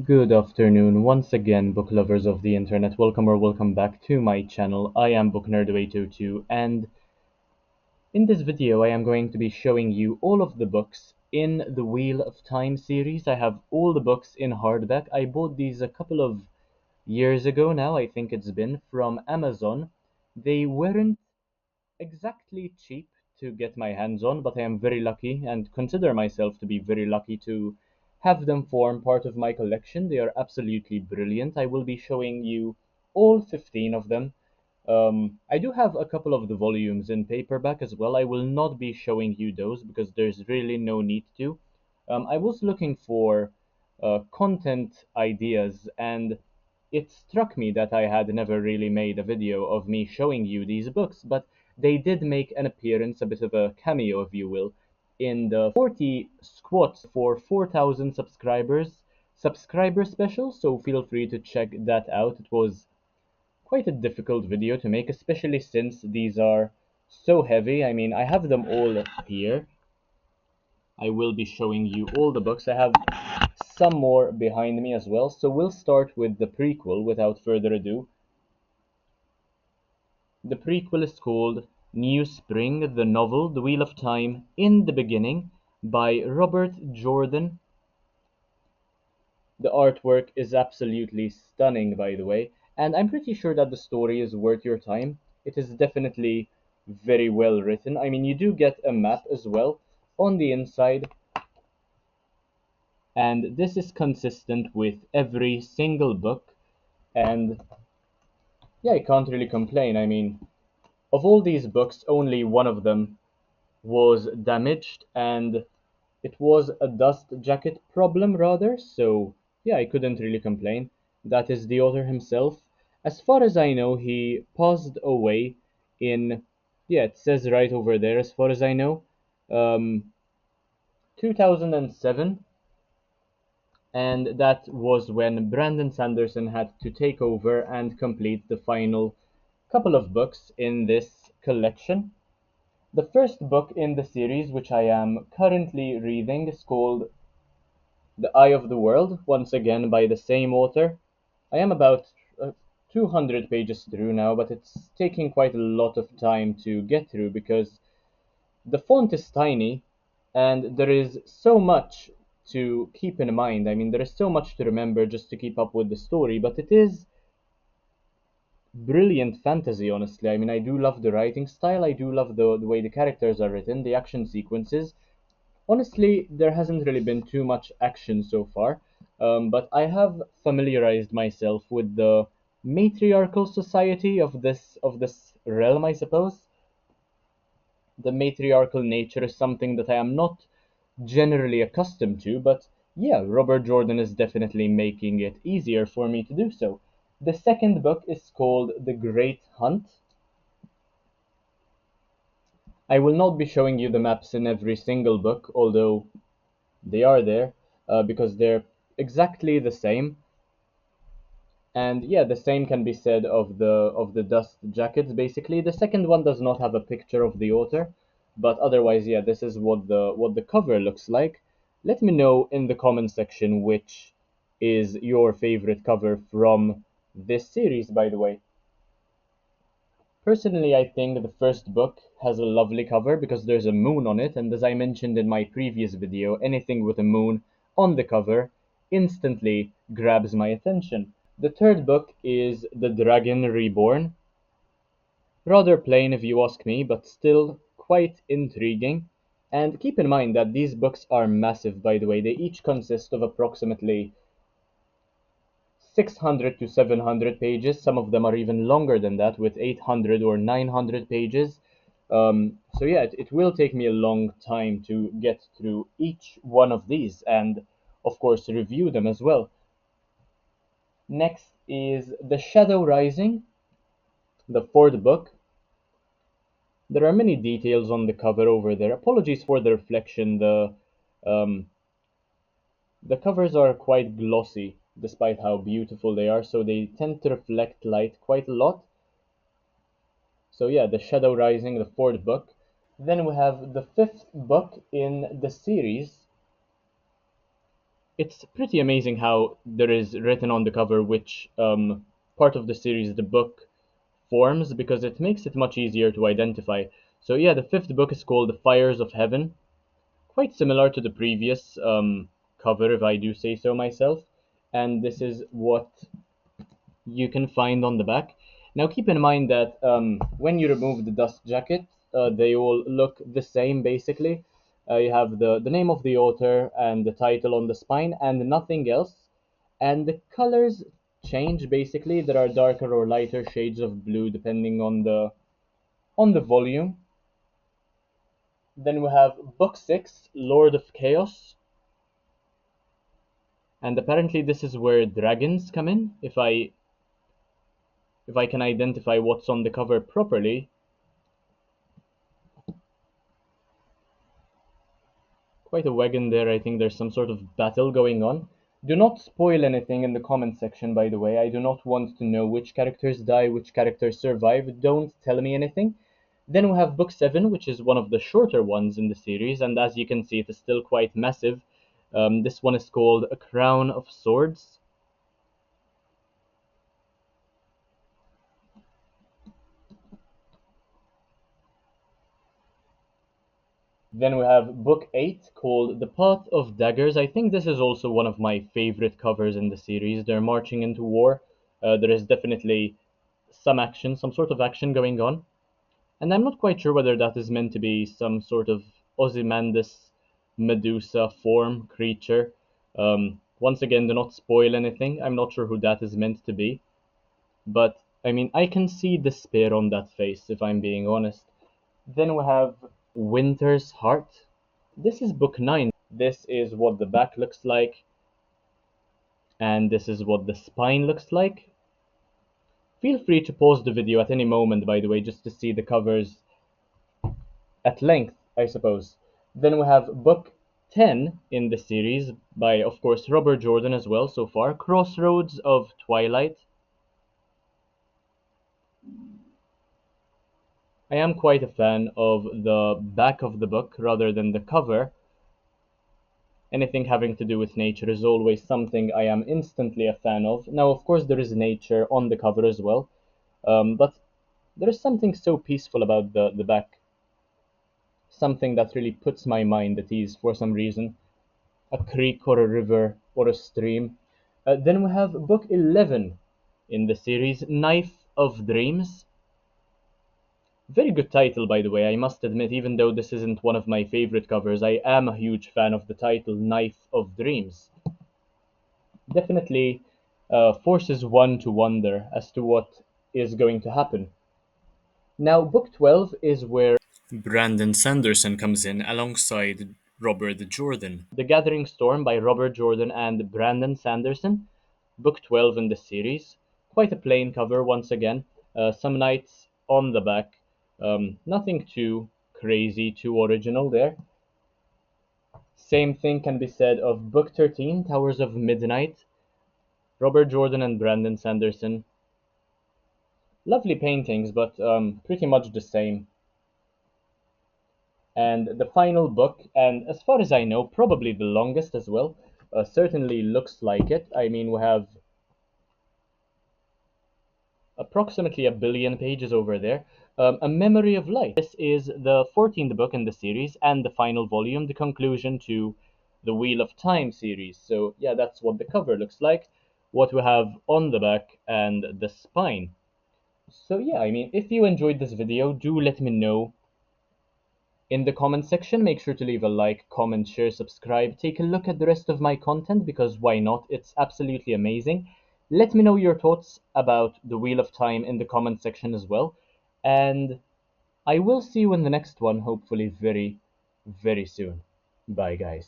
Good afternoon once again, book lovers of the internet. Welcome or welcome back to my channel. I am BookNerd802, and in this video I am going to be showing you all of the books in the Wheel of Time series. I have all the books in hardback. I bought these a couple of years ago now, I think it's been, from Amazon. They weren't exactly cheap to get my hands on, but I am very lucky and consider myself to be very lucky to have them form part of my collection. They are absolutely brilliant. I will be showing you all 15 of them. I do have a couple of the volumes in paperback as well. I will not be showing you those because there's really no need to. I was looking for content ideas, and it struck me that I had never really made a video of me showing you these books, but they did make an appearance, a bit of a cameo, if you will, in the 40 squats for 4,000 subscriber special, so feel free to check that out. It was quite a difficult video to make, especially since these are so heavy. I mean, I have them all here. I will be showing you all the books. I have some more behind me as well. So we'll start with the prequel without further ado. The prequel is called New Spring, the novel, The Wheel of Time in the Beginning by Robert Jordan. The artwork is absolutely stunning, by the way, and I'm pretty sure that the story is worth your time. It is definitely very well written. I mean, you do get a map as well on the inside, and this is consistent with every single book. And yeah, I can't really complain. I mean, of all these books, only one of them was damaged, and it was a dust jacket problem rather, so yeah, I couldn't really complain. That is the author himself. As far as I know, he passed away in, yeah, it says right over there, as far as I know, um, 2007, and that was when Brandon Sanderson had to take over and complete the final couple of books in this collection. The first book in the series, which I am currently reading, is called The Eye of the World, once again by the same author. I am about 200 pages through now, but it's taking quite a lot of time to get through because the font is tiny and there is so much to keep in mind. I mean, there is so much to remember just to keep up with the story, but it is brilliant fantasy, honestly. I mean, I do love the writing style, I do love the way the characters are written, the action sequences. Honestly, there hasn't really been too much action so far, but I have familiarized myself with the matriarchal society of this realm, I suppose. The matriarchal nature is something that I am not generally accustomed to, but yeah, Robert Jordan is definitely making it easier for me to do so. The second book is called The Great Hunt. I will not be showing you the maps in every single book, although they are there, because they're exactly the same. And yeah, the same can be said of the dust jackets. Basically, the second one does not have a picture of the author, but otherwise, yeah, this is what the cover looks like. Let me know in the comment section which is your favorite cover from this series, by the way. Personally, I think the first book has a lovely cover because there's a moon on it, and as I mentioned in my previous video, anything with a moon on the cover instantly grabs my attention. The third book is The Dragon Reborn. Rather plain if you ask me, but still quite intriguing. And keep in mind that these books are massive, by the way. They each consist of approximately 600 to 700 pages. Some of them are even longer than that, with 800 or 900 pages. So yeah, it will take me a long time to get through each one of these and, of course, review them as well. Next is The Shadow Rising, the fourth book. There are many details on the cover over there. Apologies for the reflection. Um, the covers are quite glossy, despite how beautiful they are, so they tend to reflect light quite a lot. So yeah, The Shadow Rising, the fourth book. Then we have the fifth book in the series, It's pretty amazing how there is written on the cover which part of the series the book forms, because it makes it much easier to identify. So yeah, the fifth book is called The Fires of Heaven, quite similar to the previous cover, if I do say so myself. And this is what you can find on the back. Now keep in mind that when you remove the dust jacket, they all look the same basically. You have the name of the author and the title on the spine and nothing else. And the colors change basically. There are darker or lighter shades of blue depending on the volume. Then we have book 6, Lord of Chaos. And apparently this is where dragons come in, if I can identify what's on the cover properly. Quite a wagon there. I think there's some sort of battle going on. Do not spoil anything in the comment section, by the way. I do not want to know which characters die, which characters survive. Don't tell me anything. Then we have book 7, which is one of the shorter ones in the series, and as you can see, it is still quite massive. This one is called A Crown of Swords. Then we have book 8 called The Path of Daggers. I think this is also one of my favorite covers in the series. They're marching into war. There is definitely some action, some sort of action going on. And I'm not quite sure whether that is meant to be some sort of Ozymandias Medusa form creature. Once again, do not spoil anything. I'm not sure who that is meant to be. But, I mean, I can see despair on that face, if I'm being honest. Then we have Winter's Heart. This is book 9. This is what the back looks like, and this is what the spine looks like. Feel free to pause the video at any moment, by the way, just to see the covers at length, I suppose. Then we have book 10 in the series by, of course, Robert Jordan as well so far, Crossroads of Twilight. I am quite a fan of the back of the book rather than the cover. Anything having to do with nature is always something I am instantly a fan of. Now, of course, there is nature on the cover as well, but there is something so peaceful about the back. Something that really puts my mind at ease for some reason. A creek or a river or a stream. Then we have book 11 in the series, Knife of Dreams. Very good title, by the way, I must admit, even though this isn't one of my favorite covers, I am a huge fan of the title, Knife of Dreams. Definitely forces one to wonder as to what is going to happen. Now, book 12 is where Brandon Sanderson comes in alongside Robert Jordan. The Gathering Storm by Robert Jordan and Brandon Sanderson, book 12 in the series. Quite a plain cover once again. Some knights on the back. Nothing too crazy, too original there. Same thing can be said of book 13, Towers of Midnight. Robert Jordan and Brandon Sanderson. Lovely paintings, but pretty much the same. And the final book, and as far as I know, probably the longest as well, certainly looks like it. I mean, we have approximately 1 billion pages over there. A Memory of Light. This is the 14th book in the series and the final volume, the conclusion to the Wheel of Time series. So yeah, that's what the cover looks like, what we have on the back and the spine. So yeah, I mean, if you enjoyed this video, do let me know in the comment section. Make sure to leave a like, comment, share, subscribe. Take a look at the rest of my content, because why not? It's absolutely amazing. Let me know your thoughts about the Wheel of Time in the comment section as well. And I will see you in the next one, hopefully very, very soon. Bye, guys.